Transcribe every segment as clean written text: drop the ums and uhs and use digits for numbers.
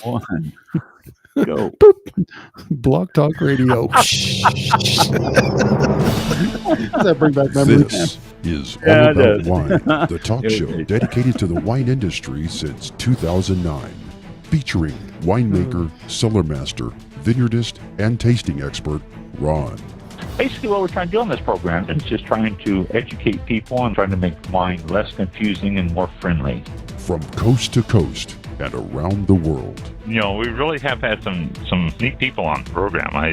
one, go. Blog Talk Radio. Does that bring back memories? This is Yeah, All it About does. Wine, the talk It show is. dedicated to the wine industry since 2009. Featuring winemaker, cellar master, vineyardist, and tasting expert, Ron. Basically, what we're trying to do on this program is just trying to educate people and trying to make wine less confusing and more friendly. From coast to coast and around the world. You know, we really have had some neat people on the program. I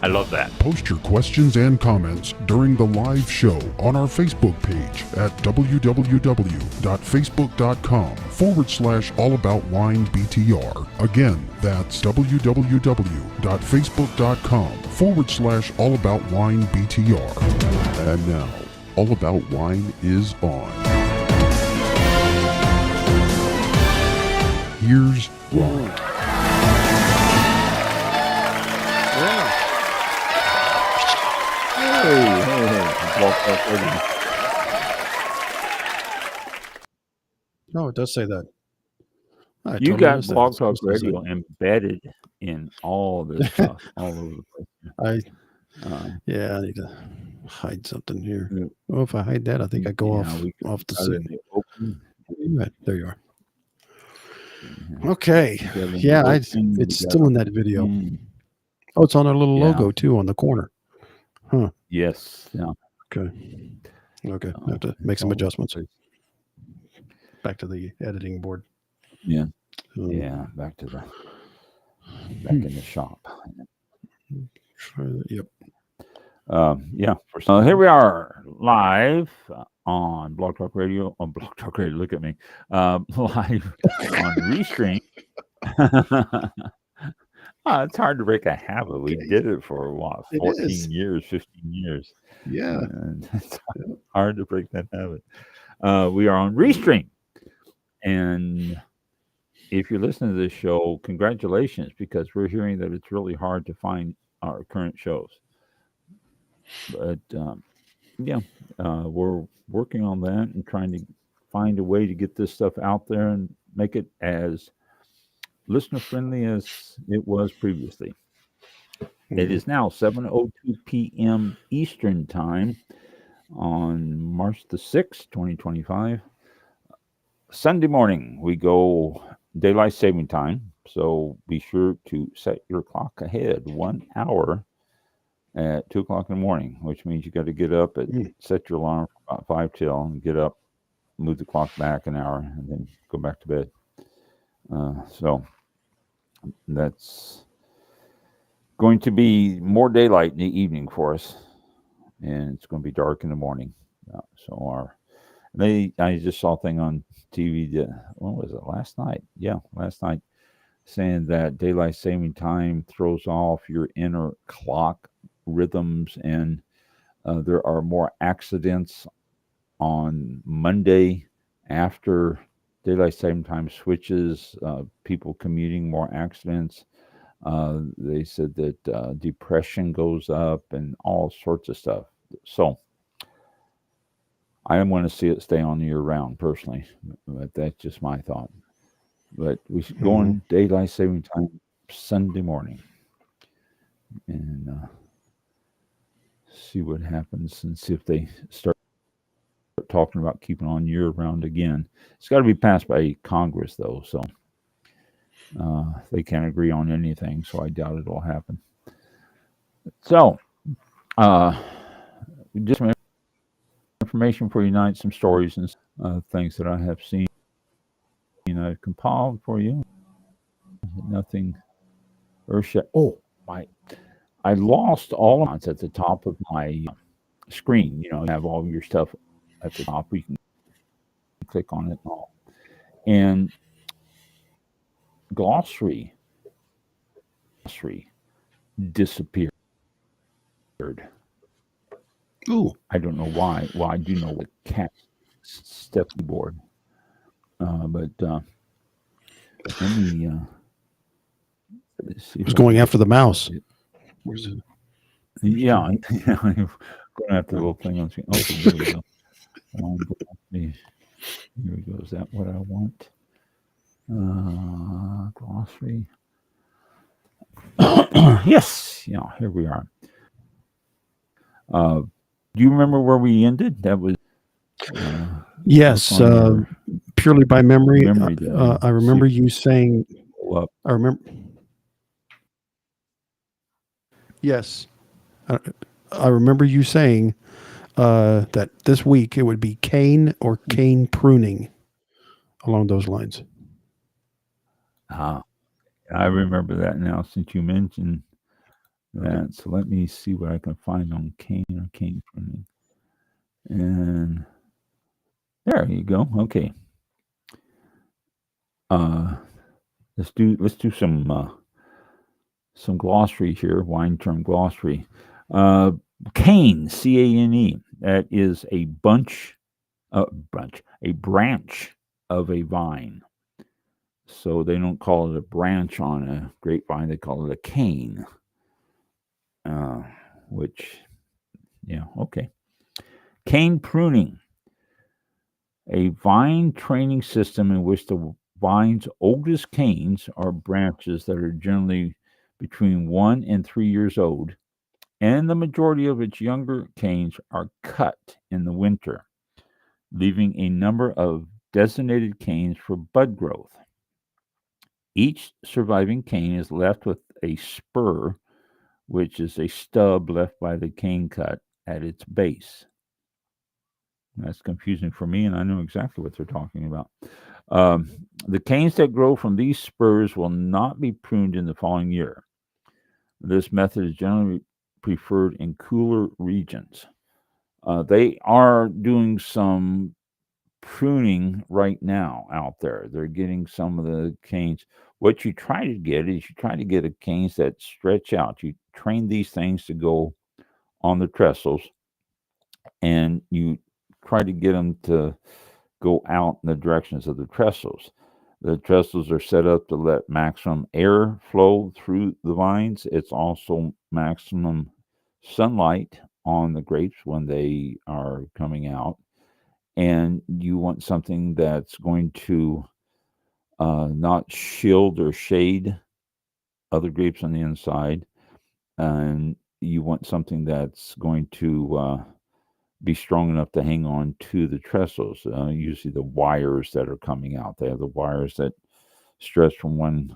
love that. Post your questions and comments during the live show on our Facebook page at www.facebook.com/allaboutwinebtr. Again, that's www.facebook.com/allaboutwinebtr. And now, All About Wine is on. Here's Ron. No, it does say that. I You totally got missed that. Blog It's Talk supposed to say- Radio embedded in all this stuff, all over the place. I need to hide something here. Yeah. Well, if I hide that, I think I go Yeah, we can off the other scene. than open, Right, there you are. Okay. Yeah, it's still in that video. Oh, it's on our little Yeah. logo too on the corner. Yes. Yeah. Okay. I have to make some adjustments. Back to the editing board. Yeah. Um, Yeah. Back in the shop. Yep. Yeah. So here we are live on Blog Talk Radio. On Blog Talk Radio, look at me. Live on Restream. It's hard to break a habit. We did it for what, It 14 is. years, 15 years. Yeah. And it's hard to break that habit. We are on Restream. And if you're listening to this show, congratulations, because we're hearing that it's really hard to find our current shows. But we're working on that and trying to find a way to get this stuff out there and make it as listener friendly as it was previously. It is now 7:02 p.m. Eastern Time on March the 6th, 2025. Sunday morning, we go daylight saving time. So be sure to set your clock ahead 1 hour at 2 o'clock in the morning, which means you got to get up and set your alarm for about 5 till and get up, move the clock back an hour, and then go back to bed. So that's going to be more daylight in the evening for us, and it's going to be dark in the morning. I just saw a thing on TV. When was it? Last night? Yeah, last night, saying that daylight saving time throws off your inner clock rhythms, and there are more accidents on Monday after daylight saving time switches. People commuting, more accidents. They said that depression goes up and all sorts of stuff. So I am going to see it stay on year round personally, but that's just my thought. But we should go on daylight saving time Sunday morning and see what happens and see if they start talking about keeping on year round again. It's got to be passed by Congress though, so they can't agree on anything, so I doubt it'll happen. So just some information for you tonight, some stories and things that I have seen. I've compiled for you. Nothing earth-shattering. Oh, I lost all of it at the top of my screen. You have all your stuff at the top. You can click on it and all. And glossary disappeared. Ooh. I don't know why. Well, I do know what cat Stephanie board. But let me see. Who's going after the mouse? Where's it? Yeah, I'm going after the little thing on screen. Okay, there we go. Here we go. Is that what I want? glossary. Yes, here we are. Do you remember where we ended? That was yes, purely by memory. I remember you saying. I remember. Yes, I remember you saying that this week it would be cane or cane pruning, along those lines. I remember that now since you mentioned that. So let me see what I can find on cane or cane pruning. And there you go. Okay. Let's do some glossary here, wine term glossary. Cane, C-A-N-E. That is a branch of a vine. So they don't call it a branch on a grapevine; they call it a cane. Okay. Cane pruning, a vine training system in which the vine's oldest canes are branches that are generally between 1 and 3 years old, and the majority of its younger canes are cut in the winter, leaving a number of designated canes for bud growth. Each surviving cane is left with a spur, which is a stub left by the cane cut at its base. That's confusing for me, and I know exactly what they're talking about. The canes that grow from these spurs will not be pruned in the following year. This method is generally preferred in cooler regions. They are doing some pruning right now out there. They're getting some of the canes. What you try to get is a canes that stretch out. You train these things to go on the trestles, and you try to get them to go out in the directions of the trestles. The trestles are set up to let maximum air flow through the vines. It's also maximum sunlight on the grapes when they are coming out. And you want something that's going to not shield or shade other grapes on the inside. And you want something that's going to be strong enough to hang on to the trestles. Usually the wires that are coming out. They have the wires that stretch from one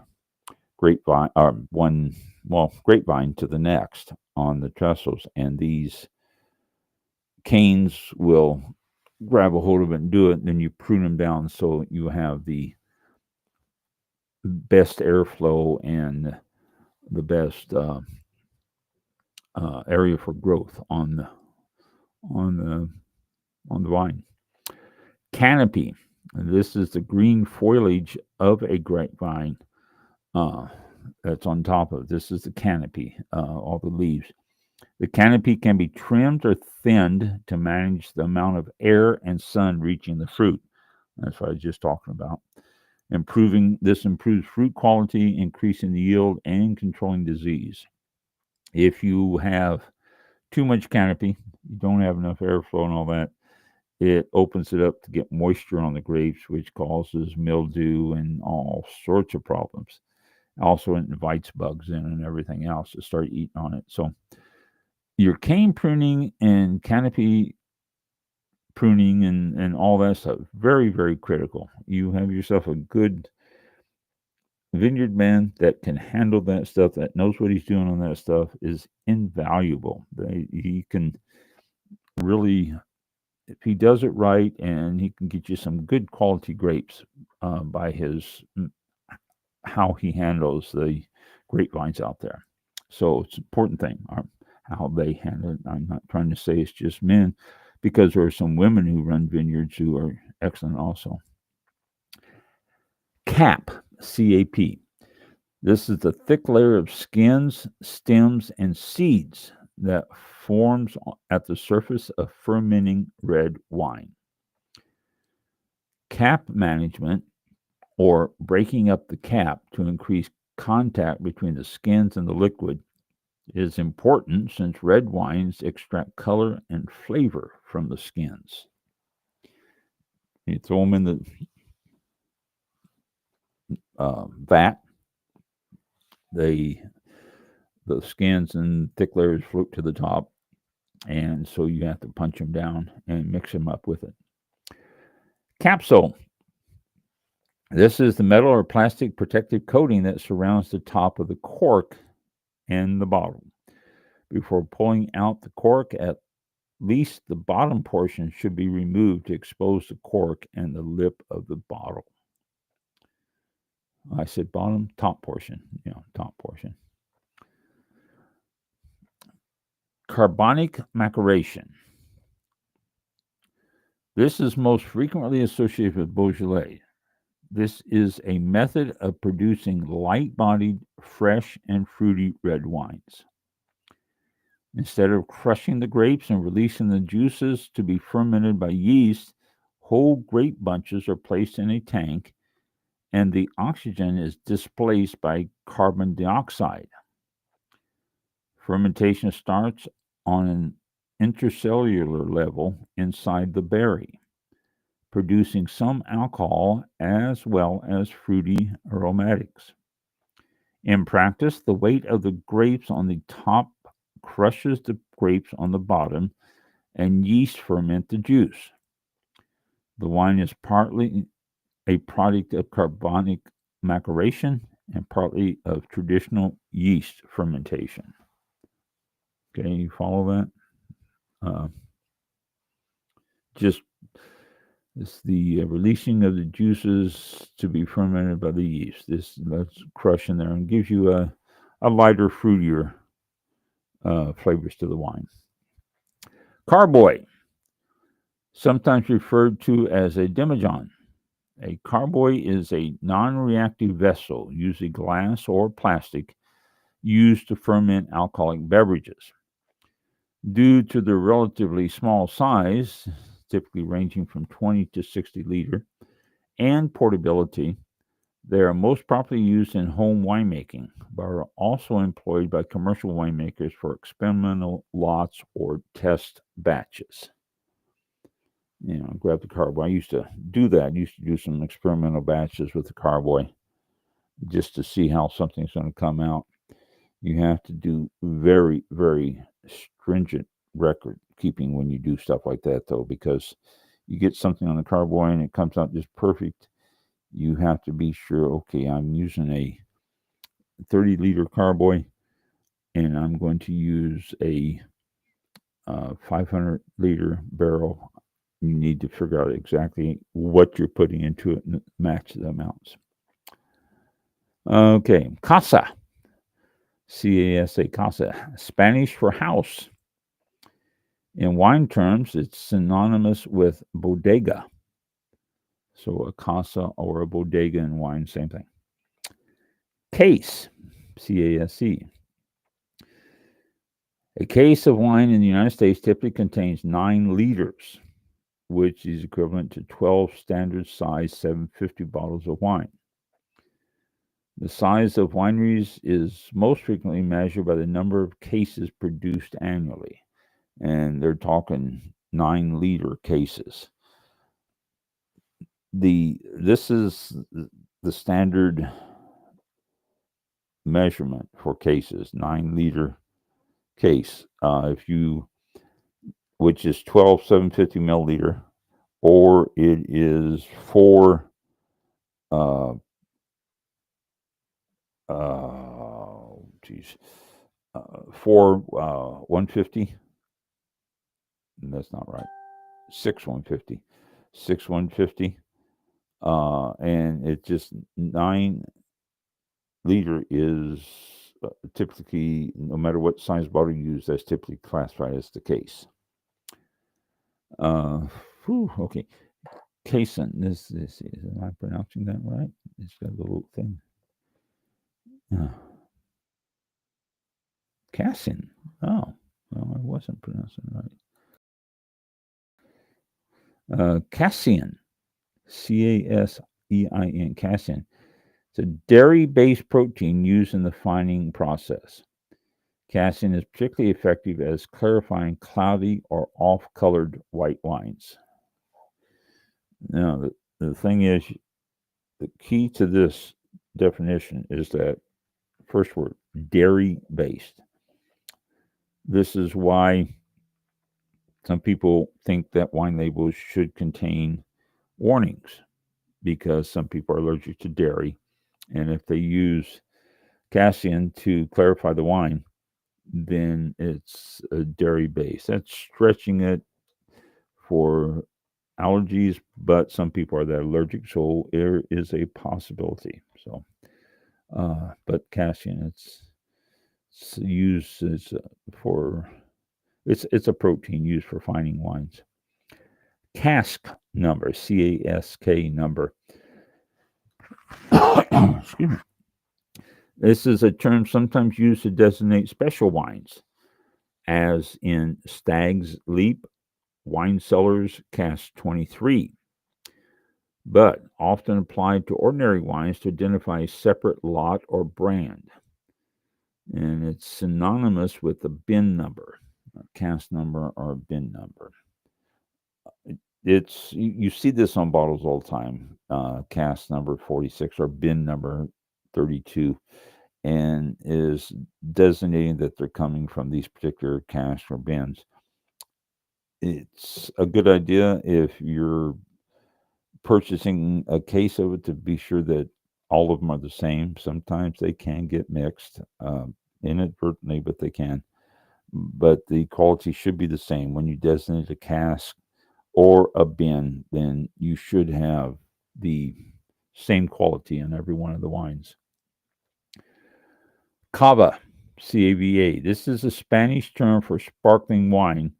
grapevine to the next on the trestles, and these canes will grab a hold of it and do it, and then you prune them down so you have the best airflow and the best area for growth on the vine. Canopy. This is the green foliage of a grapevine that's on top of it. This is the canopy, all the leaves. The canopy can be trimmed or thinned to manage the amount of air and sun reaching the fruit. That's what I was just talking about. This improves fruit quality, increasing the yield, and controlling disease. If you have too much canopy, you don't have enough airflow and all that, it opens it up to get moisture on the grapes, which causes mildew and all sorts of problems. Also, it invites bugs in and everything else to start eating on it. So your cane pruning and canopy pruning and all that stuff, very, very critical. You have yourself a good vineyard man that can handle that stuff, that knows what he's doing on that stuff, is invaluable. He can really, if he does it right, and he can get you some good quality grapes by how he handles the grapevines out there. So it's an important thing how they handle it. I'm not trying to say it's just men, because there are some women who run vineyards who are excellent also. Cap, C-A-P. This is the thick layer of skins, stems, and seeds that forms at the surface of fermenting red wine. Cap management, or breaking up the cap to increase contact between the skins and the liquid, is important since red wines extract color and flavor from the skins. You throw them in the vat, the skins and thick layers float to the top, and so you have to punch them down and mix them up with it. Capsule. This is the metal or plastic protective coating that surrounds the top of the cork and the bottle. Before pulling out the cork, at least the bottom portion should be removed to expose the cork and the lip of the bottle. I said bottom, top portion. Top portion. Carbonic macération. This is most frequently associated with Beaujolais. This is a method of producing light-bodied, fresh, and fruity red wines. Instead of crushing the grapes and releasing the juices to be fermented by yeast, whole grape bunches are placed in a tank, and the oxygen is displaced by carbon dioxide. Fermentation starts on an intercellular level inside the berry, producing some alcohol as well as fruity aromatics. In practice, the weight of the grapes on the top crushes the grapes on the bottom, and yeast ferment the juice. The wine is partly a product of carbonic macération and partly of traditional yeast fermentation. Okay, you follow that? Just it's the releasing of the juices to be fermented by the yeast. That's crush in there and gives you a lighter, fruitier flavors to the wine. Carboy, sometimes referred to as a demijohn. A carboy is a non-reactive vessel, usually glass or plastic, used to ferment alcoholic beverages. Due to their relatively small size, typically ranging from 20 to 60 liter, and portability, they are most properly used in home winemaking, but are also employed by commercial winemakers for experimental lots or test batches. Grab the carboy. I used to do that. I used to do some experimental batches with the carboy just to see how something's going to come out. You have to do very, very stringent record keeping when you do stuff like that, though, because you get something on the carboy and it comes out just perfect. You have to be sure, okay, I'm using a 30-liter carboy, and I'm going to use a 500-liter barrel. You need to figure out exactly what you're putting into it and match the amounts. Okay, casa. C-A-S-A, casa. Spanish for house. In wine terms, it's synonymous with bodega. So a casa or a bodega in wine, same thing. Case, C-A-S-E. A case of wine in the United States typically contains 9 liters, which is equivalent to 12 standard size 750 bottles of wine. The size of wineries is most frequently measured by the number of cases produced annually, and they're talking 9-liter cases. This is the standard measurement for cases, 9-liter case. Which is 12 750 milliliter, or it is 4 4 150. That's not right. 6 150. 6 150. And it's just 9 liter is typically, no matter what size bottle you use, that's typically classified as the case. Okay. Casein. This is, am I pronouncing that right? It's got a little thing. Casein. Oh, well, I wasn't pronouncing it right. Casein. C-A-S-E-I-N. Casein. It's a dairy-based protein used in the fining process. Casein is particularly effective as clarifying cloudy or off-colored white wines. Now, the thing is, the key to this definition is that first word, dairy-based. This is why some people think that wine labels should contain warnings, because some people are allergic to dairy. And if they use casein to clarify the wine, then it's dairy-based. That's stretching it for allergies, but some people are that allergic, so there is a possibility. So, but casein, it's used as for it's a protein used for fining wines. Cask number, CASK number. Excuse me. This is a term sometimes used to designate special wines, as in Stag's Leap, Wine Cellars Cask 23, but often applied to ordinary wines to identify a separate lot or brand. And it's synonymous with the bin number, cask number or bin number. It's you see this on bottles all the time, cask number 46 or bin number 32, and is designating that they're coming from these particular casks or bins. It's a good idea if you're purchasing a case of it to be sure that all of them are the same. Sometimes they can get mixed inadvertently, but they can. But the quality should be the same. When you designate a cask or a bin, then you should have the same quality in every one of the wines. Cava, CAVA. This is a Spanish term for sparkling wine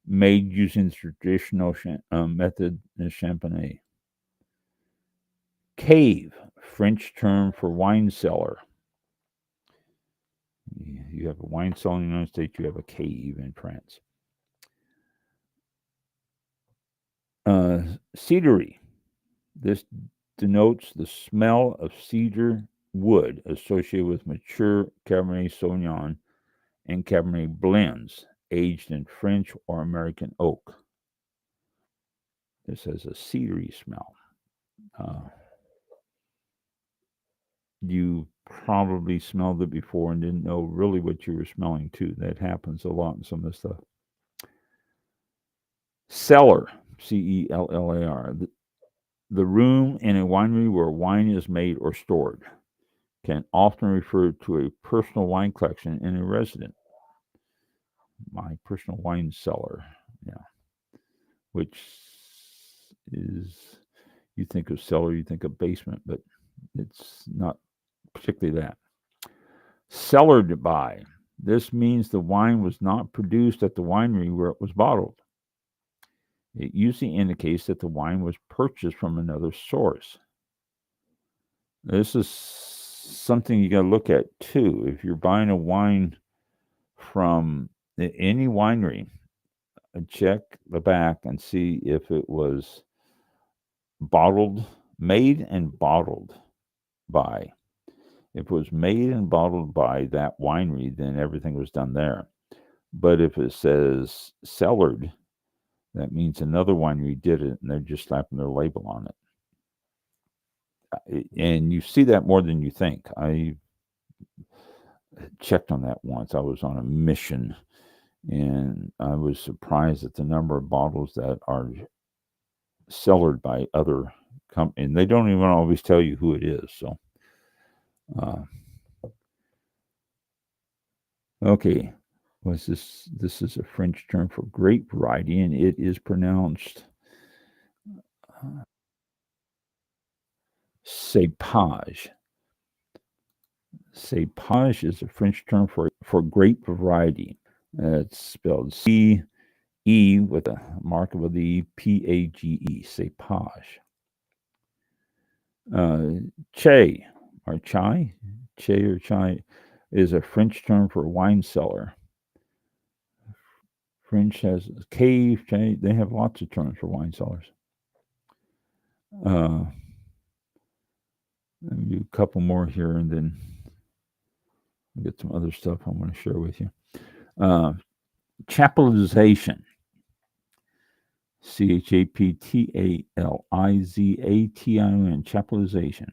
made using the traditional method in Champagne. Cave, French term for wine cellar. You have a wine cellar in the United States, you have a cave in France. Cedary. This denotes the smell of cedar wood associated with mature Cabernet Sauvignon and Cabernet blends aged in French or American oak. This has a cedary smell. You probably smelled it before and didn't know really what you were smelling too. That happens a lot in some of this stuff. Cellar, CELLAR. The room in a winery where wine is made or stored, can often refer to a personal wine collection in a residence. My personal wine cellar, yeah. Which is, you think of cellar, you think of basement, but it's not particularly that. Cellared by. This means the wine was not produced at the winery where it was bottled. It usually indicates that the wine was purchased from another source. This is something you got to look at too. If you're buying a wine from any winery, check the back and see if it was made and bottled by. If it was made and bottled by that winery, then everything was done there. But if it says cellared, that means another winery did it and they're just slapping their label on it. And you see that more than you think. I checked on that once. I was on a mission and I was surprised at the number of bottles that are cellared by other companies. And they don't even always tell you who it is. So, okay. This is a French term for grape variety, and it is pronounced cépage. Cépage is a French term for grape variety. It's spelled C-E with a mark of the E, P-A-G-E, cépage. Che or chai is a French term for wine cellar. French has cave, they have lots of terms for wine cellars. Let me do a couple more here and then I'll get some other stuff I want to share with you. Chaptalization. Chaptalization. Chaptalization.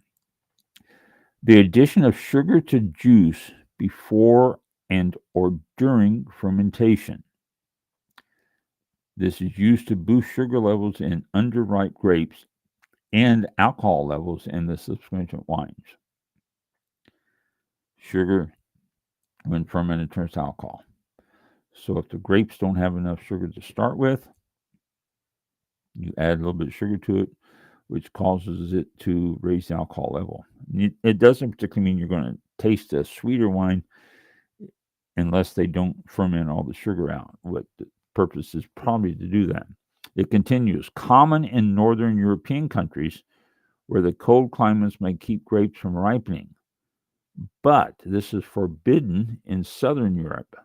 The addition of sugar to juice before and or during fermentation. This is used to boost sugar levels in underripe grapes and alcohol levels in the subsequent wines. Sugar, when fermented, turns to alcohol. So if the grapes don't have enough sugar to start with, you add a little bit of sugar to it, which causes it to raise the alcohol level. It doesn't particularly mean you're going to taste a sweeter wine unless they don't ferment all the sugar out. What the purpose is probably to do that. It continues. Common in northern European countries where the cold climates may keep grapes from ripening. But this is forbidden in southern Europe,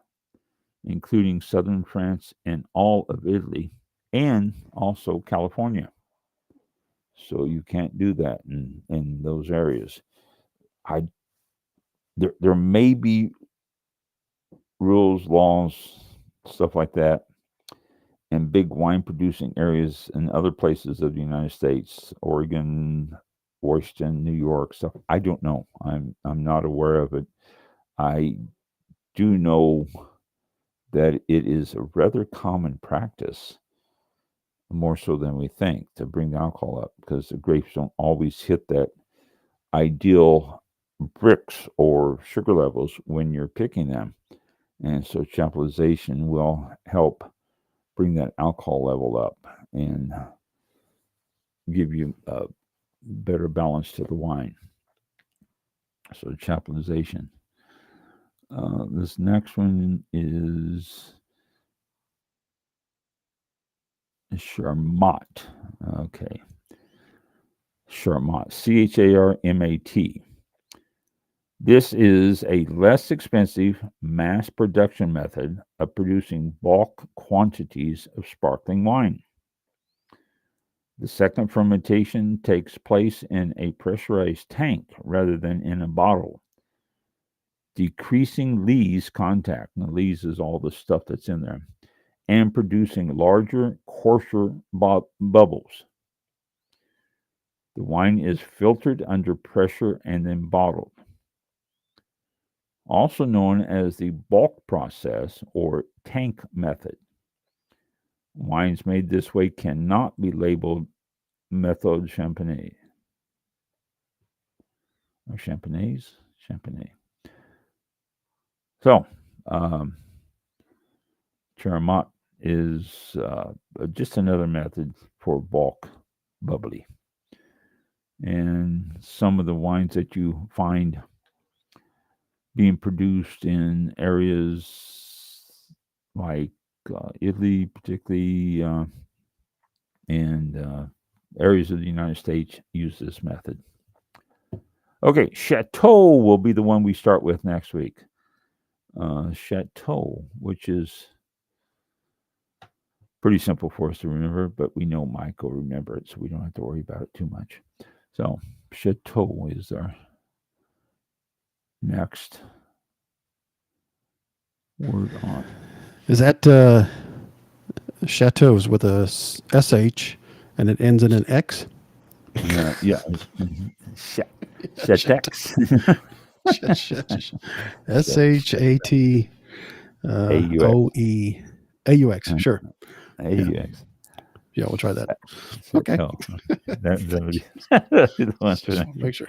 including southern France and all of Italy, and also California. So you can't do that in those areas. There may be rules, laws, stuff like that in big wine producing areas in other places of the United States, Oregon, Washington, New York, stuff. I don't know. I'm not aware of it. I do know that it is a rather common practice, more so than we think, to bring the alcohol up because the grapes don't always hit that ideal bricks or sugar levels when you're picking them. And so chaptalization will help bring that alcohol level up and give you a better balance to the wine. So chaptalization. This next one is Charmat. Okay. Charmat. Charmat. This is a less expensive mass production method of producing bulk quantities of sparkling wine. The second fermentation takes place in a pressurized tank rather than in a bottle, decreasing lees contact. Now, lees is all the stuff that's in there, and producing larger, coarser bubbles. The wine is filtered under pressure and then bottled. Also known as the bulk process or tank method. Wines made this way cannot be labeled Méthode Champagne. Or Champagnes? Champagne. So, Charmat is just another method for bulk bubbly. And some of the wines that you find being produced in areas like Italy, particularly, and areas of the United States use this method. Okay, Chateau will be the one we start with next week. Chateau, which is pretty simple for us to remember, but we know Mike will remember it, so we don't have to worry about it too much. So, Chateau is our next word on. Is that chateaus with a SH and it ends in an X? Yeah. Chatex. SHAT OE AUX. Sure. AUX. Yeah, we'll try that. Okay. That's the one for that. Make sure.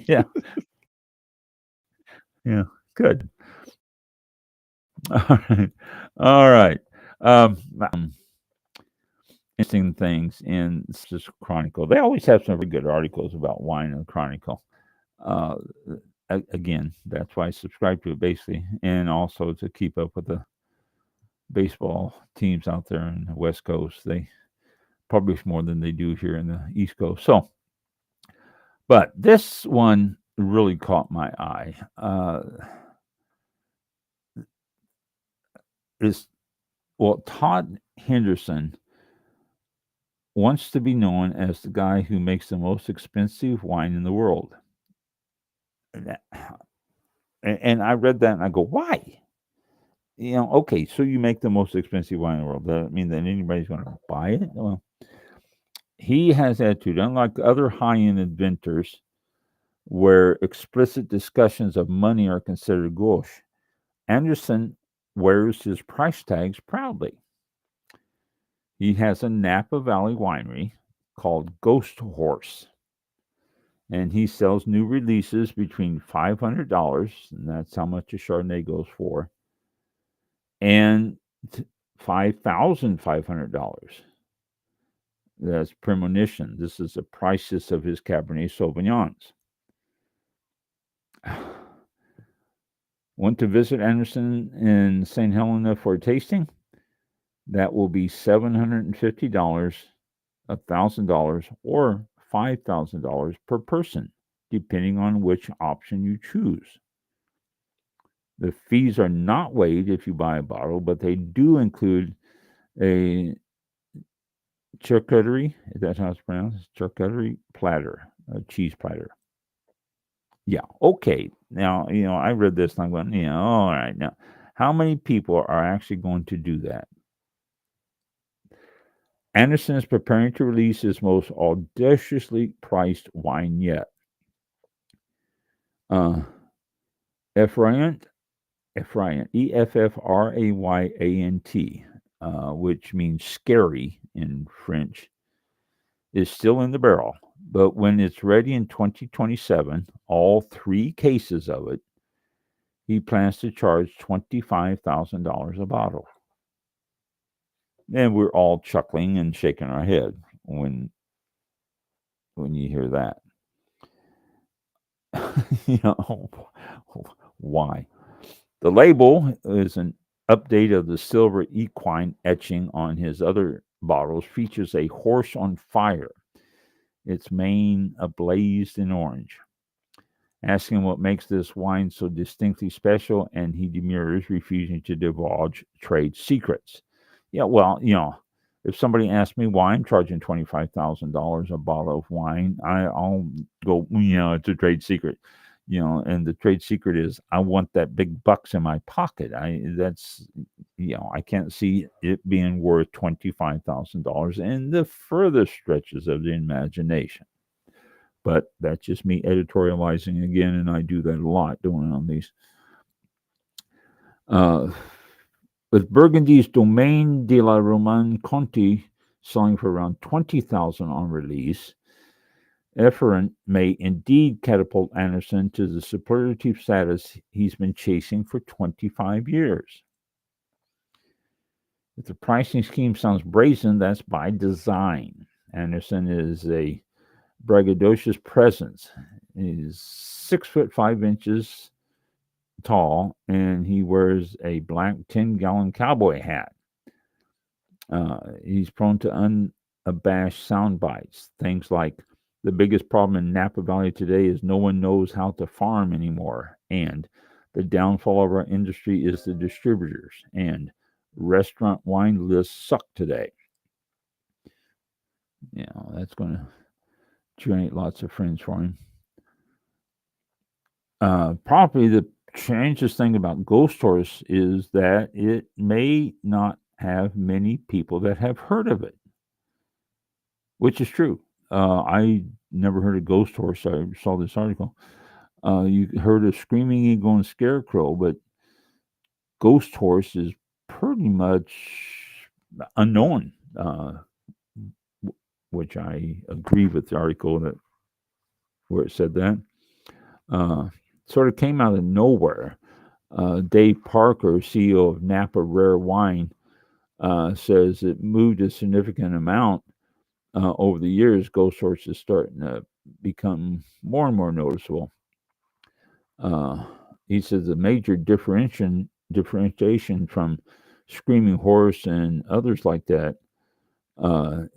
Yeah. Yeah. Good. All right. Interesting things in this Chronicle. They always have some very good articles about wine in the Chronicle. Again, that's why I subscribe to it basically, and also to keep up with the baseball teams out there in the West Coast. They publish more than they do here in the East Coast. So, but this one really caught my eye. Todd Henderson wants to be known as the guy who makes the most expensive wine in the world. And I read that and I go, why? Okay, so you make the most expensive wine in the world. Does that mean that anybody's going to buy it? Well, he has attitude. Unlike other high-end inventors where explicit discussions of money are considered gauche. Anderson wears his price tags proudly. He has a Napa Valley winery called Ghost Horse, and he sells new releases between $500, and that's how much a Chardonnay goes for, and $5,500. That's premonition. This is the prices of his Cabernet Sauvignons. Want to visit Anderson in St. Helena for a tasting? That will be $750, $1,000, or $5,000 per person, depending on which option you choose. The fees are not waived if you buy a bottle, but they do include a charcuterie, is that how it's pronounced? Charcuterie platter, a cheese platter. Yeah, okay. Now, I read this and I'm going, all right. Now, how many people are actually going to do that? Anderson is preparing to release his most audaciously priced wine yet. Effrayant, Effrayant, which means scary in French, is still in the barrel. But when it's ready in 2027, all 3 cases of it, he plans to charge $25,000 a bottle. And we're all chuckling and shaking our head when you hear that. Why? The label is an update of the silver equine etching on his other bottles, features a horse on fire, its mane ablaze in orange. Asking what makes this wine so distinctly special, and he demurs, refusing to divulge trade secrets. Yeah, well, if somebody asks me why I'm charging $25,000 a bottle of wine, I'll go, it's a trade secret. And the trade secret is I want that big bucks in my pocket. I can't see it being worth $25,000 in the further stretches of the imagination. But that's just me editorializing again, and I do that a lot doing on these. With Burgundy's Domaine de la Romaine Conti selling for around $20,000 on release, Effrayant may indeed catapult Anderson to the superlative status he's been chasing for 25 years. If the pricing scheme sounds brazen, that's by design. Anderson is a braggadocious presence. He's 6'5" tall, and he wears a black 10-gallon cowboy hat. He's prone to unabashed sound bites. Things like, the biggest problem in Napa Valley today is no one knows how to farm anymore, and the downfall of our industry is the distributors, and restaurant wine lists suck today. That's going to generate lots of friends for him. Probably the strangest thing about Ghost Horse is that it may not have many people that have heard of it, which is true. I never heard of Ghost Horse. I saw this article. You heard of Screaming Eagle and Scarecrow, but Ghost Horse is pretty much unknown, which I agree with the article where it said that. Sort of came out of nowhere. Dave Parker, CEO of Napa Rare Wine, says it moved a significant amount over the years. Ghost Horse is starting to become more and more noticeable. He says the major differentiation from Screaming Horse and others like that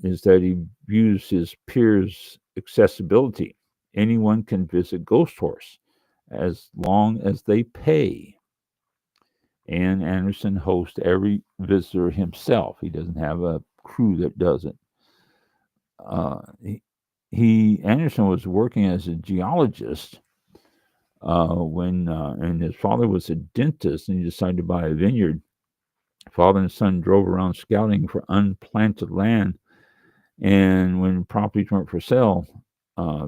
is that he views his peers' accessibility. Anyone can visit Ghost Horse as long as they pay. And Anderson hosts every visitor himself. He doesn't have a crew that does it. Anderson was working as a geologist and his father was a dentist, and he decided to buy a vineyard. Father and son drove around scouting for unplanted land, and when properties weren't for sale,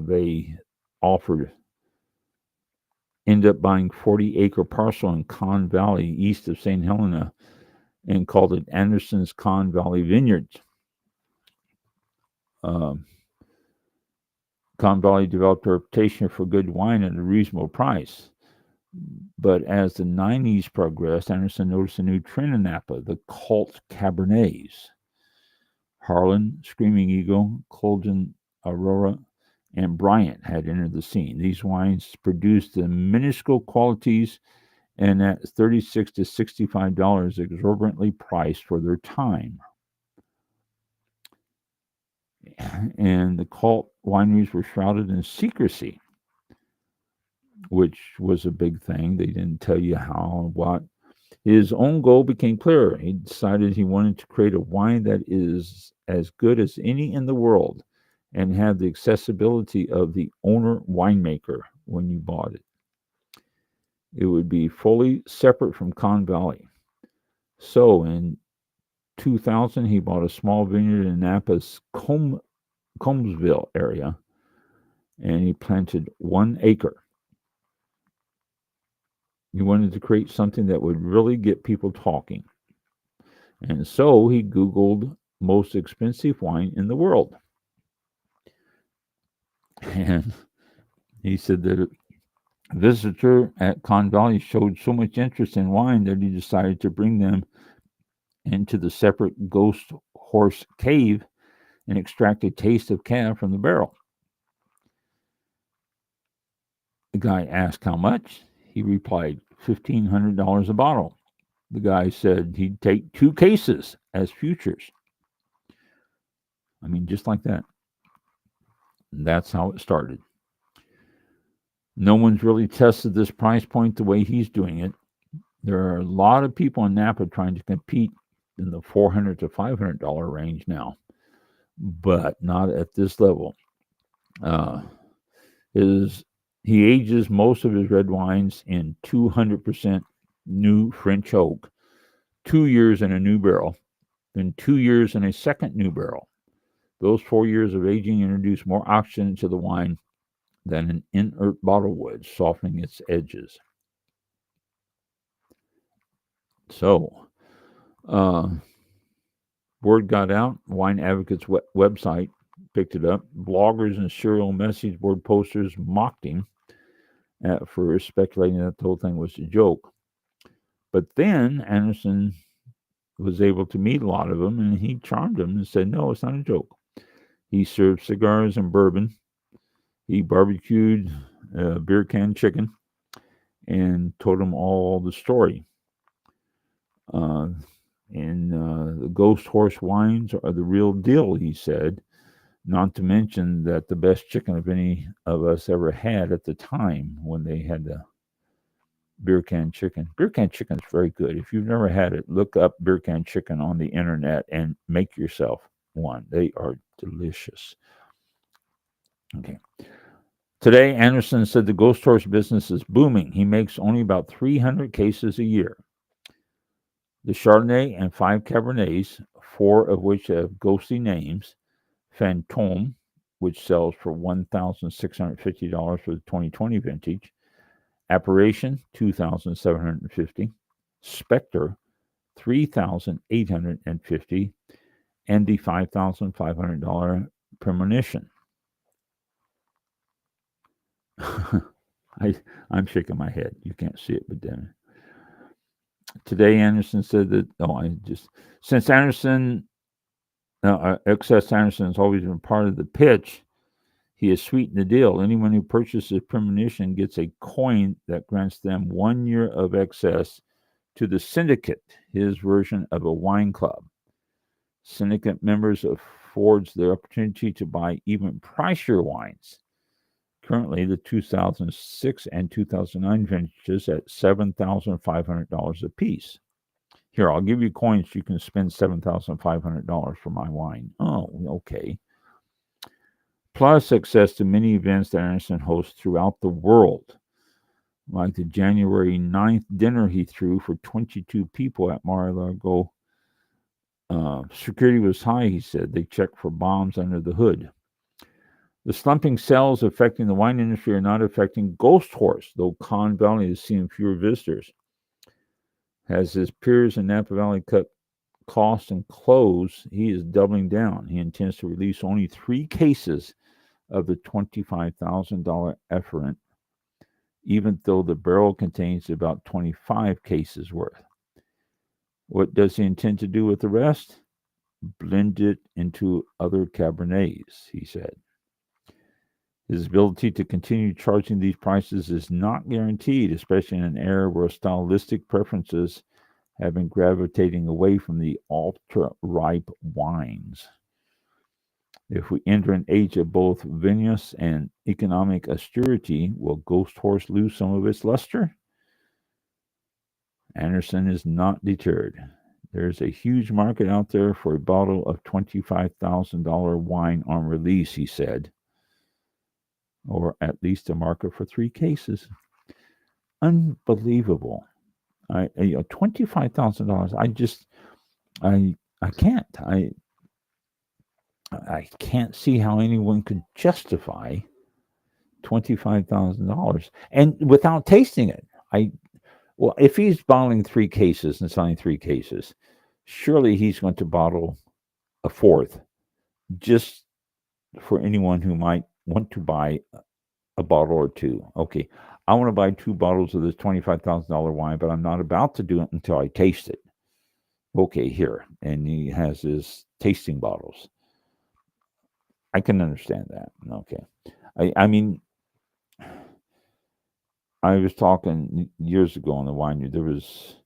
they offered ended up buying 40-acre parcel in Conn Valley, east of St. Helena, and called it Anderson's Conn Valley Vineyards. Conn Valley developed a reputation for good wine at a reasonable price. But as the 90s progressed, Anderson noticed a new trend in Napa, the cult Cabernets. Harlan, Screaming Eagle, Colgan, Aurora, and Bryant had entered the scene. These wines produced the minuscule qualities and at $36 to $65 exorbitantly priced for their time. And the cult wineries were shrouded in secrecy, which was a big thing. They didn't tell you how and what. His own goal became clearer. He decided he wanted to create a wine that is as good as any in the world and have the accessibility of the owner winemaker when you bought it. It would be fully separate from Conn Valley. So in 2000, he bought a small vineyard in Napa's Combsville area, and he planted 1 acre. He wanted to create something that would really get people talking. And so he Googled most expensive wine in the world. And he said that a visitor at Conn Valley showed so much interest in wine that he decided to bring them into the separate ghost horse cave and extract a taste of cab from the barrel. The guy asked how much. He replied, $1,500 a bottle. The guy said he'd take 2 cases as futures. I mean, just like that. And that's how it started. No one's really tested this price point the way he's doing it. There are a lot of people in Napa trying to compete in the $400 to $500 range now, but not at this level. He ages most of his red wines in 200% new French oak, 2 years in a new barrel, then 2 years in a second new barrel. Those 4 years of aging introduce more oxygen into the wine than an inert bottle would, softening its edges. So, word got out. Wine Advocate's website picked it up. Bloggers and serial message board posters mocked him for speculating that the whole thing was a joke. But then Anderson was able to meet a lot of them, and he charmed them and said, no, it's not a joke. He served cigars and bourbon. He barbecued beer can chicken and told them all the story. The Ghost Horse wines are the real deal, he said, not to mention that the best chicken of any of us ever had at the time when they had the beer can chicken. Beer can chicken is very good. If you've never had it, look up beer can chicken on the internet and make yourself one. They are delicious. Okay. Today, Anderson said the Ghost Horse business is booming. He makes only about 300 cases a year. The Chardonnay and 5 Cabernets, 4 of which have ghostly names, Fantôme, which sells for $1,650 for the 2020 vintage, Apparition, $2,750, Spectre, $3,850, and the $5,500 Premonition. I'm shaking my head. You can't see it, but then today Anderson said that since Anderson Excess Anderson has always been part of the pitch, he has sweetened the deal. Anyone who purchases Premonition gets a coin that grants them 1 year of excess to the syndicate, his version of a wine club. Syndicate members affords the opportunity to buy even pricier wines. Currently, the 2006 and 2009 vintages at $7,500 a piece. Here, I'll give you coins. You can spend $7,500 for my wine. Oh, okay. Plus access to many events that Anderson hosts throughout the world, like the January 9th dinner he threw for 22 people at Mar-a-Lago. Security was high, he said. They checked for bombs under the hood. The slumping sales affecting the wine industry are not affecting Ghost Horse, though Con Valley is seeing fewer visitors. As his peers in Napa Valley cut costs and close, he is doubling down. He intends to release only 3 cases of the $25,000 effluent, even though the barrel contains about 25 cases worth. What does he intend to do with the rest? Blend it into other Cabernets, he said. His ability to continue charging these prices is not guaranteed, especially in an era where stylistic preferences have been gravitating away from the ultra-ripe wines. If we enter an age of both vinous and economic austerity, will Ghost Horse lose some of its luster? Anderson is not deterred. There's a huge market out there for a bottle of $25,000 wine on release, he said, or at least a market for 3 cases. Unbelievable. $25,000. I can't. I can't see how anyone could justify $25,000 and without tasting it. Well, if he's bottling 3 cases and selling 3 cases, surely he's going to bottle a 4th just for anyone who might want to buy a bottle or 2. Okay, I want to buy 2 bottles of this $25,000 wine, but I'm not about to do it until I taste it. Okay, here. And he has his tasting bottles. I can understand that. Okay. I mean, I was talking years ago on the winery. There was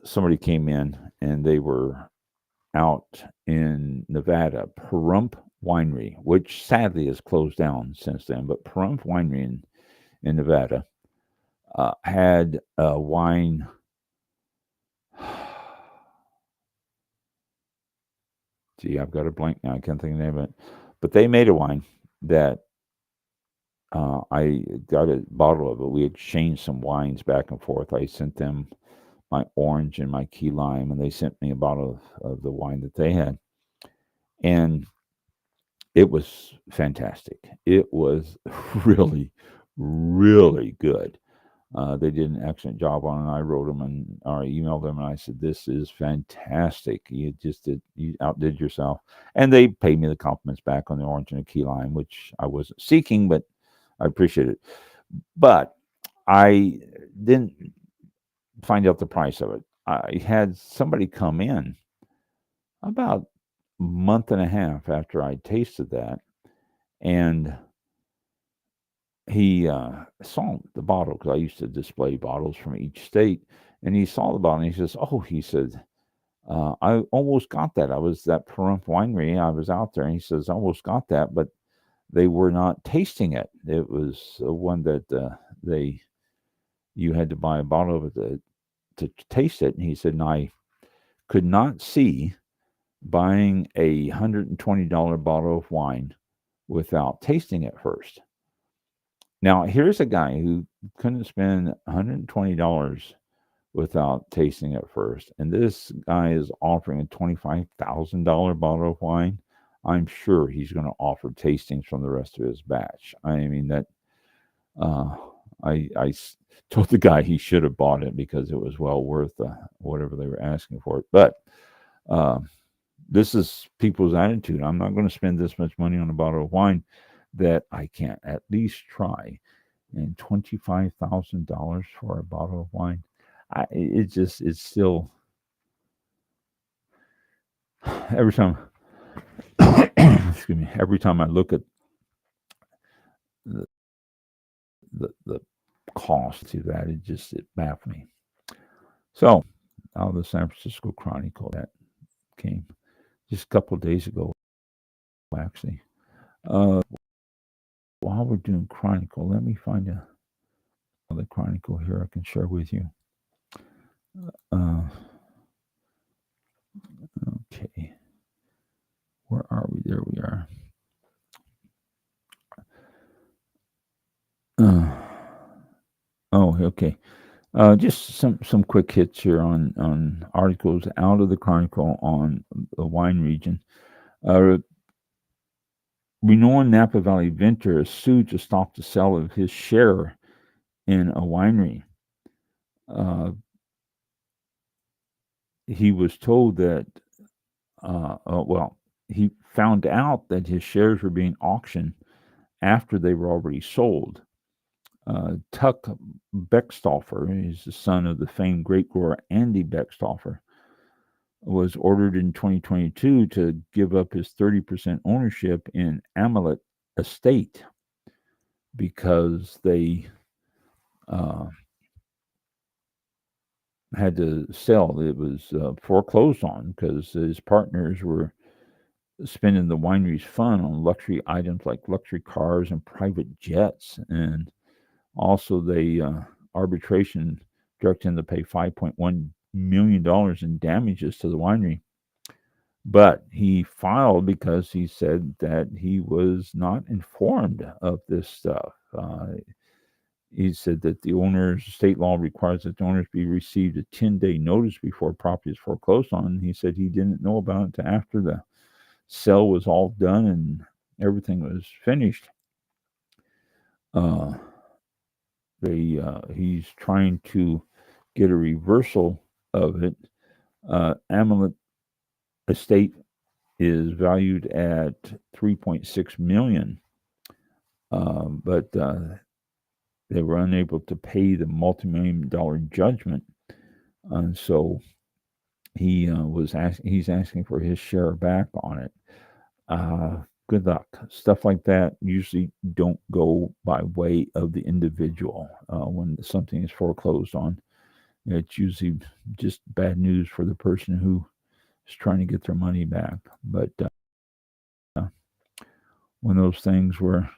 somebody came in and they were out in Nevada, Pahrump Winery, which sadly has closed down since then. But Pahrump Winery in Nevada had a wine. Gee, I've got a blank now. I can't think of the name of it. But they made a wine that I got a bottle of it. We exchanged some wines back and forth. I sent them my orange and my key lime, and they sent me a bottle of the wine that they had. And it was fantastic. It was really, really good. They did an excellent job on it. I wrote them or I emailed them, and I said, "This is fantastic. You outdid yourself." And they paid me the compliments back on the orange and the key lime, which I wasn't seeking, but I appreciate it. But I didn't find out the price of it. I had somebody come in about a month and a half after I tasted that, and he saw the bottle because I used to display bottles from each state, and he saw the bottle and he says, "Oh," he said, "I almost got that. I was at Pahrump Winery. I was out there," and he says, "I almost got that, but they were not tasting it. It was one that you had to buy a bottle of it to taste it." And he said, "And I could not see buying a $120 bottle of wine without tasting it first." Now, here's a guy who couldn't spend $120 without tasting it first. And this guy is offering a $25,000 bottle of wine. I'm sure he's going to offer tastings from the rest of his batch. I mean, that I told the guy he should have bought it because it was well worth whatever they were asking for it. But this is people's attitude. I'm not going to spend this much money on a bottle of wine that I can't at least try. And $25,000 for a bottle of wine, it's still, every time, excuse me, every time I look at the cost to that, it baffles me. So, out of the San Francisco Chronicle that came just a couple of days ago, actually. While we're doing Chronicle, let me find another Chronicle here I can share with you. Okay. Where are we? There we are. Okay. Just some quick hits here on articles out of the Chronicle on the wine region. renowned Napa Valley vintner is sued to stop the sale of his share in a winery. Uh, he was told that, he found out that his shares were being auctioned after they were already sold. Tuck Beckstoffer, he's the son of the famed grape grower Andy Beckstoffer, was ordered in 2022 to give up his 30% ownership in Amelet Estate because they had to sell. It was foreclosed on because his partners were spending the winery's fund on luxury items like luxury cars and private jets. And also, they arbitration directed him to pay $5.1 million in damages to the winery. But he filed because he said that he was not informed of this stuff. He said that the owner's state law requires that the owners be received a 10-day notice before property is foreclosed on. And he said he didn't know about it until after the sale was all done and everything was finished. He's trying to get a reversal of it. Amelet Estate is valued at $3.6 million, but they were unable to pay the multi-million-dollar judgment, and so he's asking for his share back on it. Good luck. Stuff like that usually don't go by way of the individual. When something is foreclosed on, it's usually just bad news for the person who is trying to get their money back. But when those things were,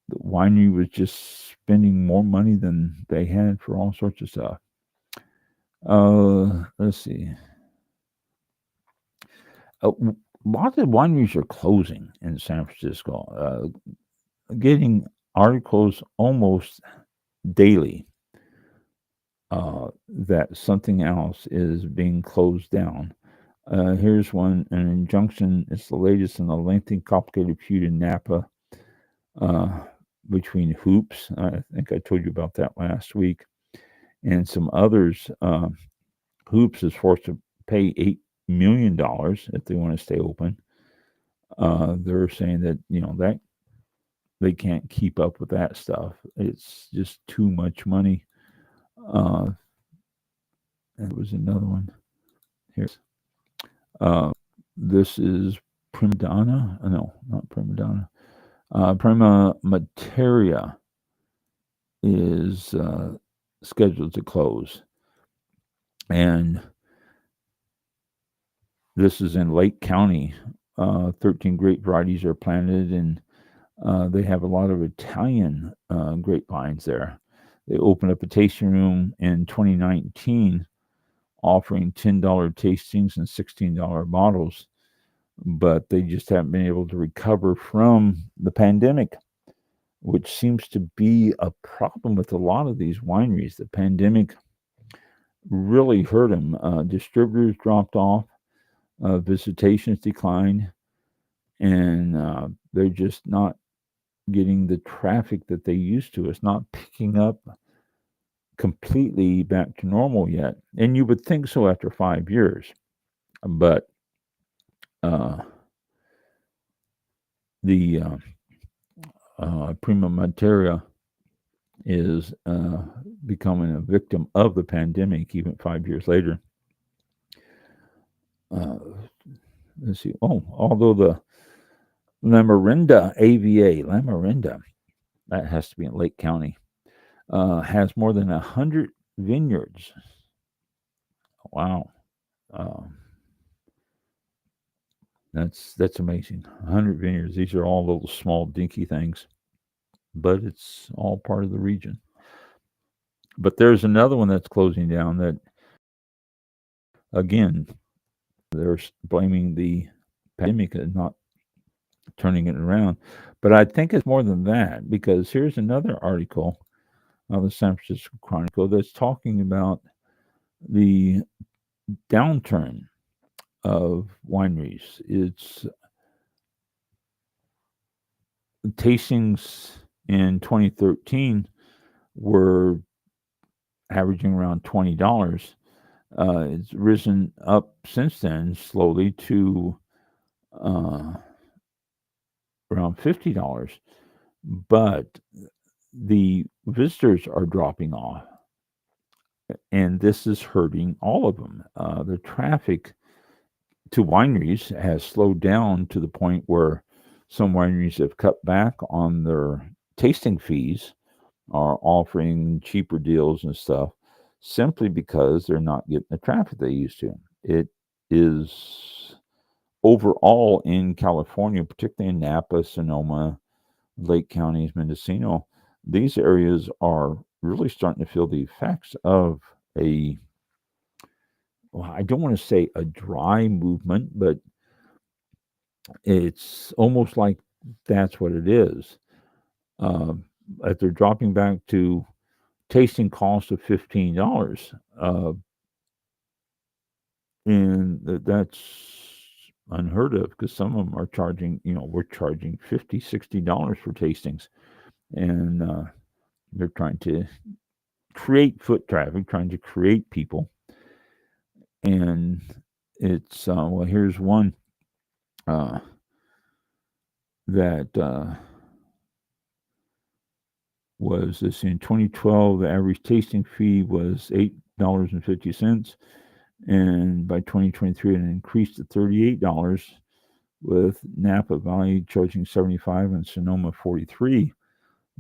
the winery was just spending more money than they had for all sorts of stuff. Let's see. Lots of wineries are closing in San Francisco. Getting articles almost daily that something else is being closed down. Here's one: an injunction. It's the latest in a lengthy, complicated feud in Napa between Hoops. I think I told you about that last week, and some others. Hoops is forced to pay $8 million if they want to stay open. They're saying that that they can't keep up with that stuff. It's just too much money. There was another one here. This is Prima Donna. No, not Prima Donna. Prima Materia is scheduled to close. And this is in Lake County. 13 grape varieties are planted, and they have a lot of Italian grapevines there. They opened up a tasting room in 2019, offering $10 tastings and $16 bottles, but they just haven't been able to recover from the pandemic, which seems to be a problem with a lot of these wineries. The pandemic really hurt them. Distributors dropped off, visitations declined, and they're just not getting the traffic that they used to. It's not picking up completely back to normal yet. And you would think so after 5 years. But the Prima Materia is becoming a victim of the pandemic even 5 years later. Let's see. Although the Lamorinda AVA, that has to be in Lake County, has more than 100 vineyards. Wow. That's amazing. 100 vineyards. These are all little small dinky things, but it's all part of the region. But there's another one that's closing down that, again, they're blaming the pandemic and not turning it around. But I think it's more than that, because here's another article of the San Francisco Chronicle that's talking about the downturn of wineries. It's tastings in 2013 were averaging around $20. It's risen up since then slowly to around $50. But the visitors are dropping off, and this is hurting all of them. The traffic to wineries has slowed down to the point where some wineries have cut back on their tasting fees, are offering cheaper deals and stuff, simply because they're not getting the traffic they used to. It is overall in California, particularly in Napa, Sonoma, Lake counties, Mendocino, these areas are really starting to feel the effects of well, I don't want to say a dry movement, but it's almost like that's what it is. If they're dropping back to tasting cost of $15, and that's unheard of because some of them are charging, we're charging $50, $60 for tastings, and they're trying to create foot traffic, trying to create people. And it's, well, here's one that was this in 2012. The average tasting fee was $8.50, and by 2023 it increased to $38, with Napa Valley charging $75 and Sonoma $43.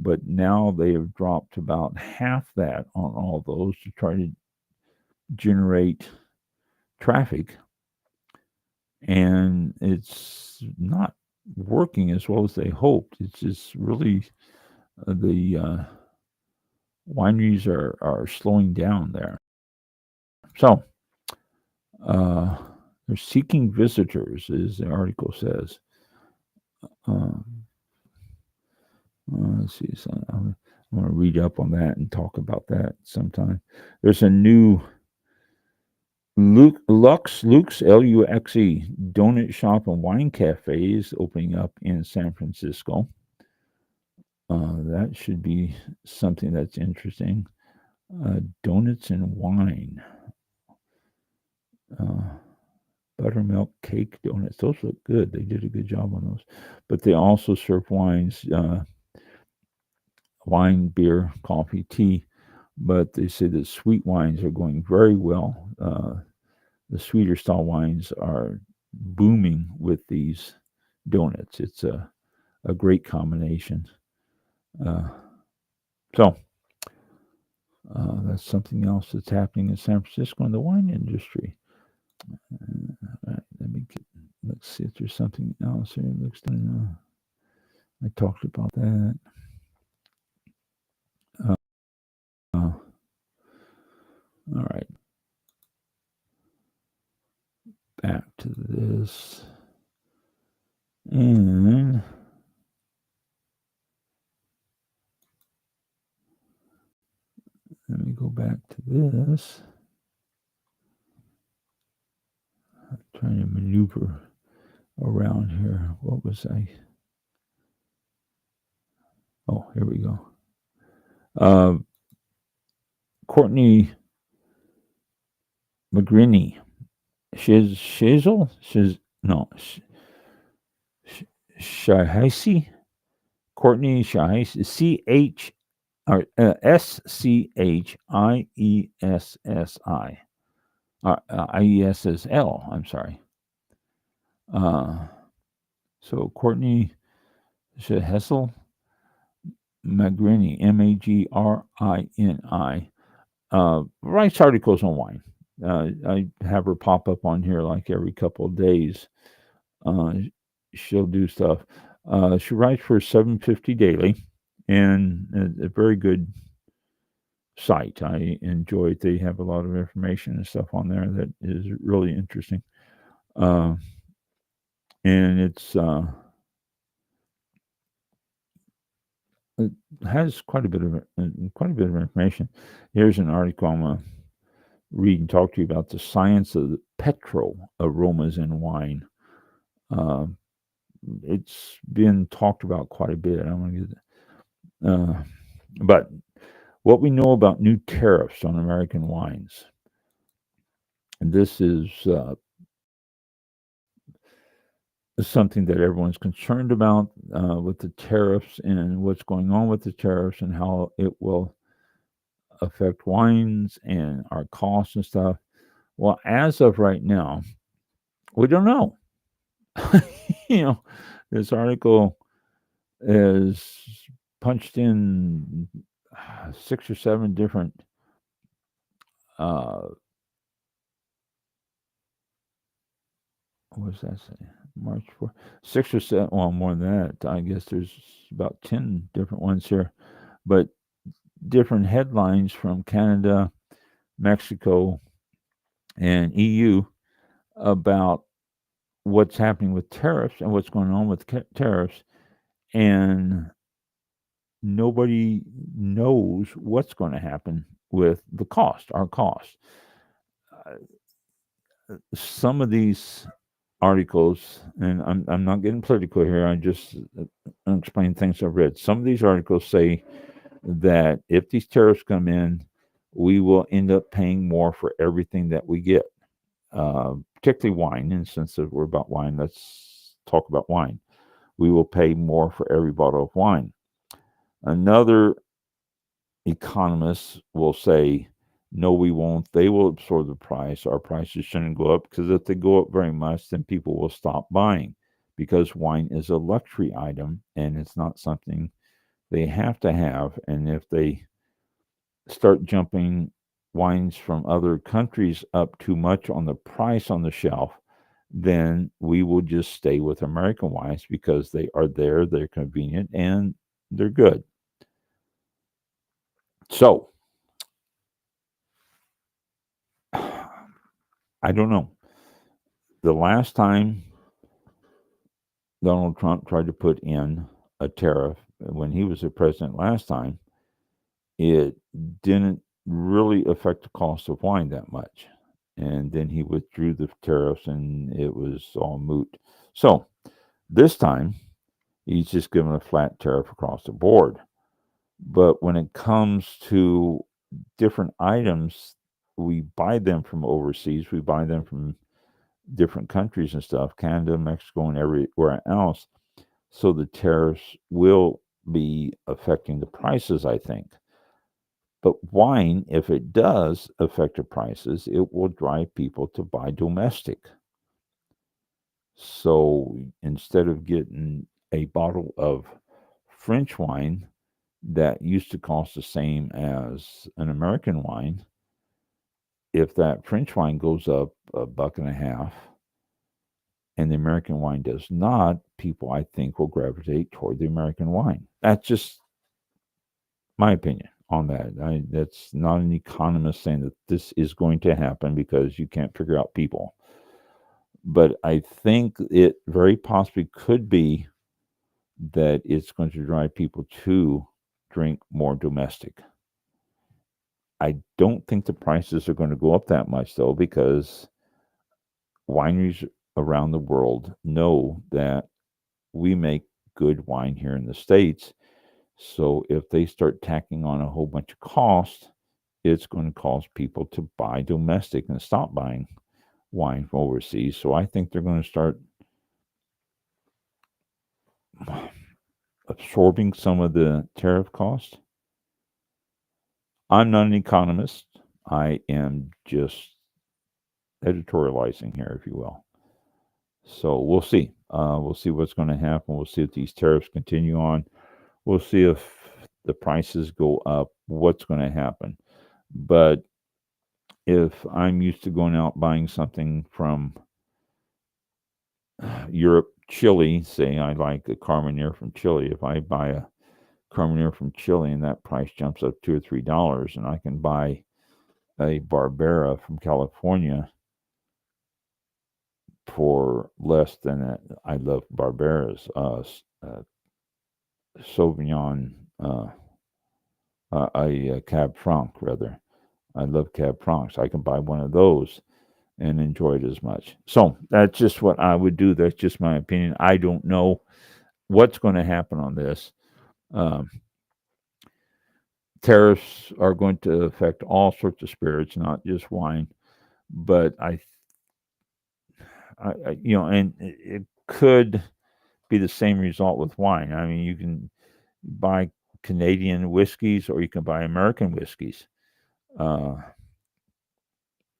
But now they have dropped about half that on all those to try to generate traffic, and it's not working as well as they hoped. It's just really the wineries are slowing down there. So they're seeking visitors, as the article says. Let's see. So I'm going to read up on that and talk about that sometime. There's a new Luxe, Luxe donut shop and wine cafes opening up in San Francisco. That should be something that's interesting. Donuts and wine. Buttermilk cake donuts. Those look good. They did a good job on those. But they also serve wines, wine, beer, coffee, tea. But they say that sweet wines are going very well. The sweeter style wines are booming with these donuts. It's a great combination. So that's something else that's happening in San Francisco in the wine industry. Right, let's see if there's something else here. I talked about that. All right. Back to this. And let me go back to this. I'm trying to maneuver around here. What was I? Oh, here we go. Courtney McGrinney. Shahisi. Courtney Shahisi. SCHIESSI. IESSL. I'm sorry. So Courtney Shahessel Magrini, Magrini. Writes articles on wine. I have her pop up on here like every couple of days. She'll do stuff. She writes for 750 Daily, and a very good site. I enjoy it. They have a lot of information and stuff on there that is really interesting. And it has quite a bit of information. Here's an article I'm gonna read and talk to you about: the science of the petrol aromas in wine. it's been talked about quite a bit. I want to get, but what we know about new tariffs on American wines, and this is something that everyone's concerned about with the tariffs and what's going on with the tariffs and how it will affect wines and our costs and stuff. Well, as of right now, we don't know. you know, this article is punched in 6 or 7 different uh what does that say? March 4th, 6 or 7, well, more than that. I guess there's about 10 different ones here, but different headlines from Canada, Mexico, and EU about what's happening with tariffs and what's going on with tariffs, and nobody knows what's going to happen with the cost, our cost. Uh, some of these articles, and I'm not getting political here, I just explain things I've read. Some of these articles say that if these tariffs come in, we will end up paying more for everything that we get, particularly wine. And since we're about wine, let's talk about wine. We will pay more for every bottle of wine. Another economist will say, no, we won't. They will absorb the price. Our prices shouldn't go up because if they go up very much, then people will stop buying because wine is a luxury item and it's not something they have to have. And if they start jumping wines from other countries up too much on the price on the shelf, then we will just stay with American wines because they are there, they're convenient, and they're good. So, I don't know. The last time Donald Trump tried to put in a tariff when he was the president last time, it didn't really affect the cost of wine that much. And then he withdrew the tariffs and it was all moot. So this time, he's just given a flat tariff across the board. But when it comes to different items, we buy them from overseas, we buy them from different countries and stuff, Canada, Mexico, and everywhere else. So the tariffs will be affecting the prices, I think. But wine, if it does affect the prices, it will drive people to buy domestic. So instead of getting a bottle of French wine that used to cost the same as an American wine, if that French wine goes up $1.50 and the American wine does not, people I think will gravitate toward the American wine. That's just my opinion on that. That's not an economist saying that this is going to happen because you can't figure out people. But I think it very possibly could be that it's going to drive people to drink more domestic. I don't think the prices are going to go up that much, though, because wineries around the world know that we make good wine here in the States. So if they start tacking on a whole bunch of cost, it's going to cause people to buy domestic and stop buying wine from overseas. So I think they're going to start absorbing some of the tariff cost. I'm not an economist. I am just editorializing here, if you will. So we'll see. We'll see what's going to happen. We'll see if these tariffs continue on. We'll see if the prices go up, what's going to happen. But if I'm used to going out buying something from Europe, Chile, say I like a Carmenere from Chile, if I buy a Carmenere from Chile and that price jumps up $2 or $3, and I can buy a Barbera from California for less than that. I love Barberas, Sauvignon, a Cab Franc rather. I love Cab Francs. I can buy one of those and enjoy it as much. So that's just what I would do. That's just my opinion. I don't know what's going to happen on this. Um, Tariffs are going to affect all sorts of spirits, not just wine. But and it could be the same result with wine. I mean, you can buy Canadian whiskeys or you can buy American whiskeys, uh,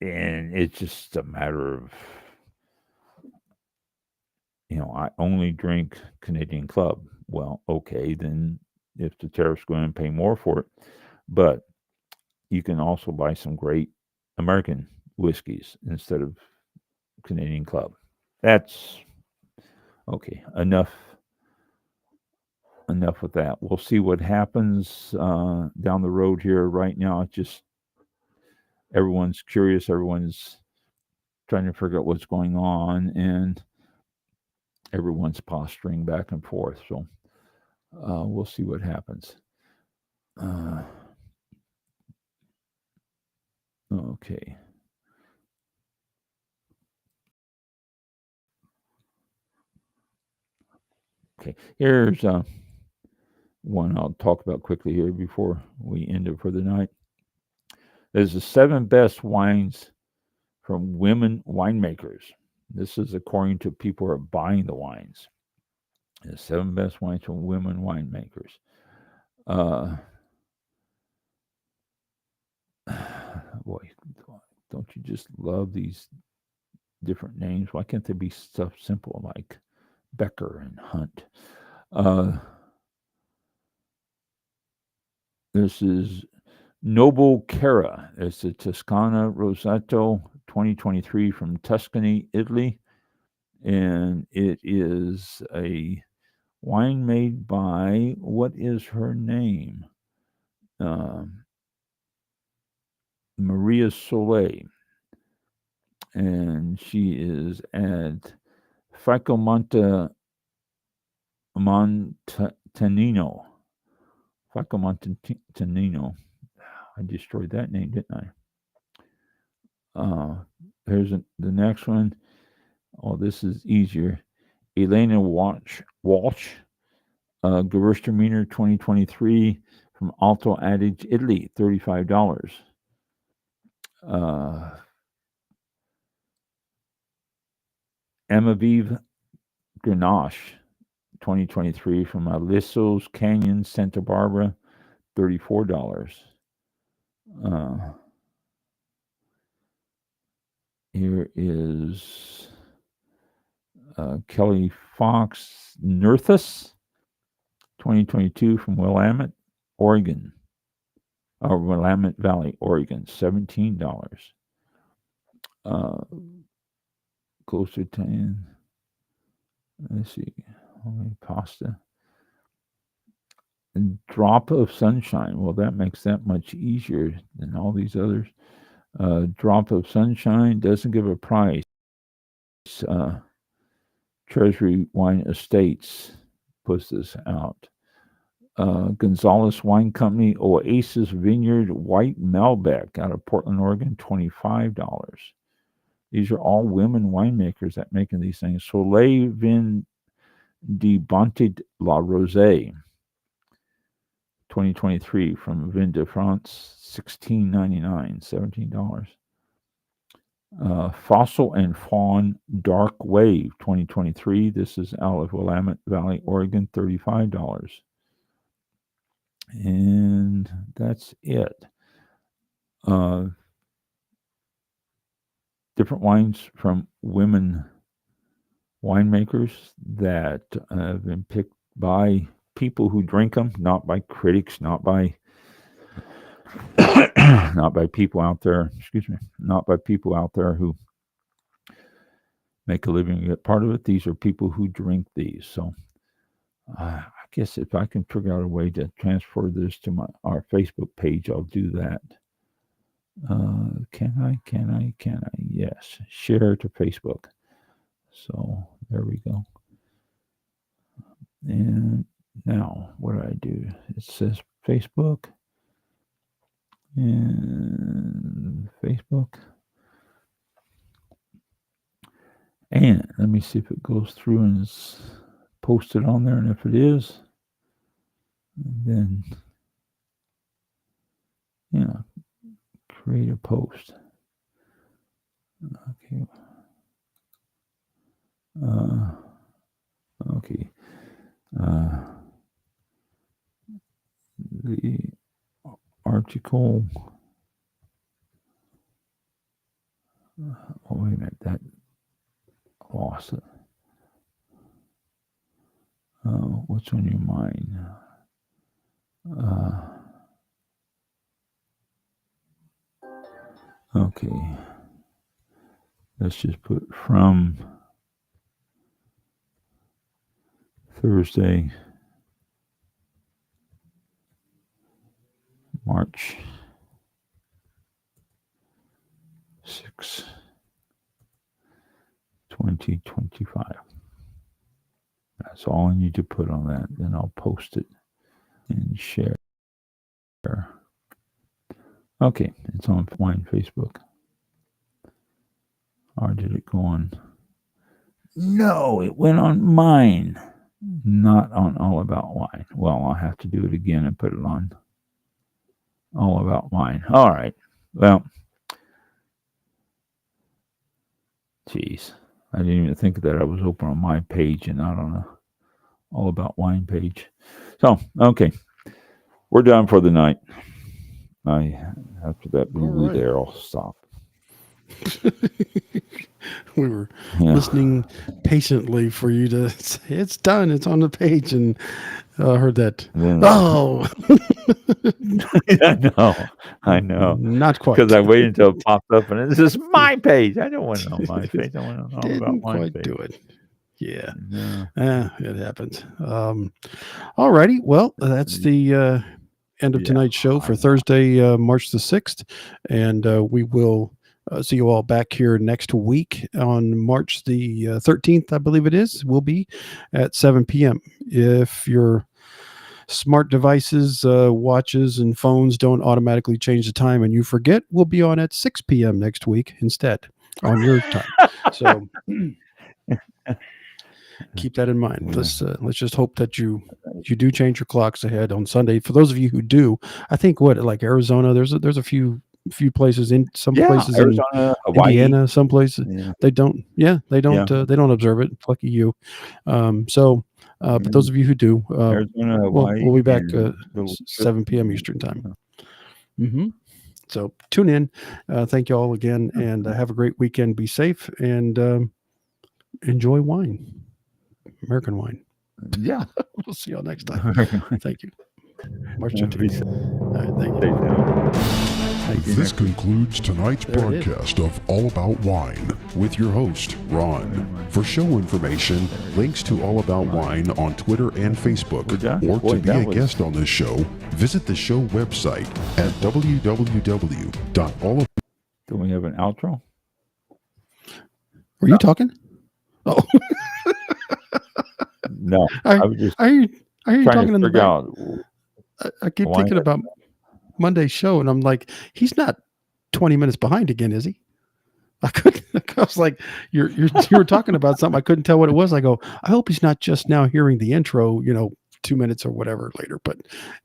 and it's just a matter of I only drink Canadian Club. Well, okay, then if the tariffs go in and pay more for it, but you can also buy some great American whiskeys instead of Canadian Club. That's okay. Enough with that. We'll see what happens down the road here. Right now, it's just everyone's curious. Everyone's trying to figure out what's going on, and everyone's posturing back and forth. So we'll see what happens. Okay. Okay. Here's one I'll talk about quickly here before we end it for the night. There's the 7 best wines from women winemakers. This is according to people who are buying the wines. The 7 best wines from women winemakers. Boy, don't you just love these different names? Why can't there be stuff simple like Becker and Hunt? This is Noble Cara. It's a Toscana Rosato 2023 from Tuscany, Italy. And it is a wine made by, what is her name? Maria Soleil. And she is at Ficomontanino. Ficomontanino. I destroyed that name, didn't I? Here's the next one. Oh, this is easier. Elena Walsh, Gewürztraminer 2023 from Alto Adige, Italy, $35. Amavive Grenache 2023 from Alisso's Canyon, Santa Barbara, $34. Here is Kelly Fox Nerthus 2022 from Willamette, Oregon. Or Willamette Valley, Oregon, $17. Closer to 10. Let's see. Pasta. And Drop of Sunshine. Well, that makes that much easier than all these others. Drop of Sunshine doesn't give a price. Treasury Wine Estates puts this out. Gonzalez Wine Company, Oasis Vineyard White Malbec out of Portland, Oregon, $25. These are all women winemakers that making these things. Soleil Vin de Bonté La Rosée, 2023 from Vin de France, $16.99, $17. Fossil and Fawn Dark Wave, 2023. This is out of Willamette Valley, Oregon, $35. And that's it. Different wines from women winemakers that have been picked by people who drink them, not by critics, not by people out there. Not by people out there who make a living and get part of it. These are people who drink these. So I guess if I can figure out a way to transfer this to our Facebook page, I'll do that. Can I? Yes. Share to Facebook. So there we go. And now what do I do? It says Facebook. And Facebook. And let me see if it goes through and is posted on there. And if it is, then, create a post. Okay. Okay. The article. Oh, wait a minute. That lost it. What's on your mind? Okay. Let's just put from Thursday, March 6, 2025. That's all I need to put on that. Then I'll post it and share. Okay, it's on Wine Facebook. Or did it go on? No, it went on mine, not on All About Wine. Well, I'll have to do it again and put it on All About Wine. All right. Well, geez, I didn't even think that I was open on my page and not on a All About Wine page. So, okay, we're done for the night. After that blue right. there, I'll stop. We were listening patiently for you to say, it's done, it's on the page, and heard that. I know. Not quite. Because I waited until it popped up, and this is my page. I don't want to know my page. I want to know about my quite page. do it. Yeah. No. It happens. All righty. Well, that's the end of tonight's show for Thursday, March the 6th. And we will see you all back here next week on March the 13th, I believe it is. We'll be at 7 p.m. If your smart devices, watches, and phones don't automatically change the time and you forget, we'll be on at 6 p.m. next week instead on your time. So keep that in mind. Let's just hope that you do change your clocks ahead on Sunday. For those of you who do, I think like Arizona, there's a few places in some places Arizona, in Hawaii. Indiana, some places they don't observe it. Lucky you. But those of you who do, Arizona, Hawaii, we'll be back 7 p.m. Eastern time. So tune in. Thank you all again, and have a great weekend. Be safe and enjoy wine. American wine. Yeah. We'll see y'all next time. Thank you. March 13th. All right, thank you. This concludes tonight's broadcast of All About Wine with your host, Ron. For show information, links to All About Wine on Twitter and Facebook, or to be a guest on this show, visit the show website at www.allabout. Do we have an outro? Were you talking? Oh. No. I was just are you talking in the back? Out I keep thinking about Monday's show, and I'm like, he's not 20 minutes behind again, is he? I was like, you were talking about something. I couldn't tell what it was. I go, I hope he's not just now hearing the intro, 2 minutes or whatever later. But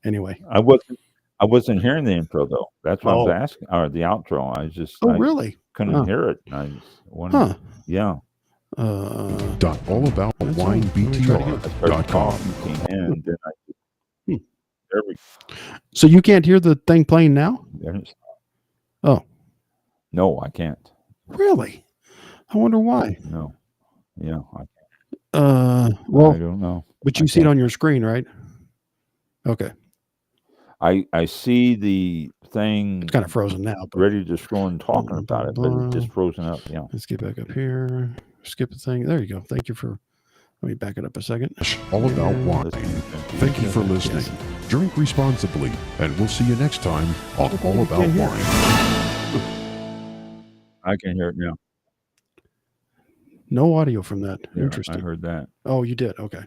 anyway, I wasn't hearing the intro though. That's what I was asking, or the outro. I just really couldn't hear it. I just wanted, yeah. allaboutwinebtr.com. And then there we go. So you can't hear the thing playing now? Oh. No, I can't. Really? I wonder why. No. Yeah, I can't. Well, I don't know. But you see it on your screen, right? Okay. I see the thing. It's kind of frozen now. But ready to scroll and talking about it, but it's just frozen up. Yeah. Let's get back up here. Skip the thing. There you go. Thank you for. Let me back it up a second. All About Wine. Thank you for listening. Yes. Drink responsibly, and we'll see you next time on All About Wine. I can hear it now. No audio from that. Yeah, Interesting. I heard that. Oh, you did? Okay.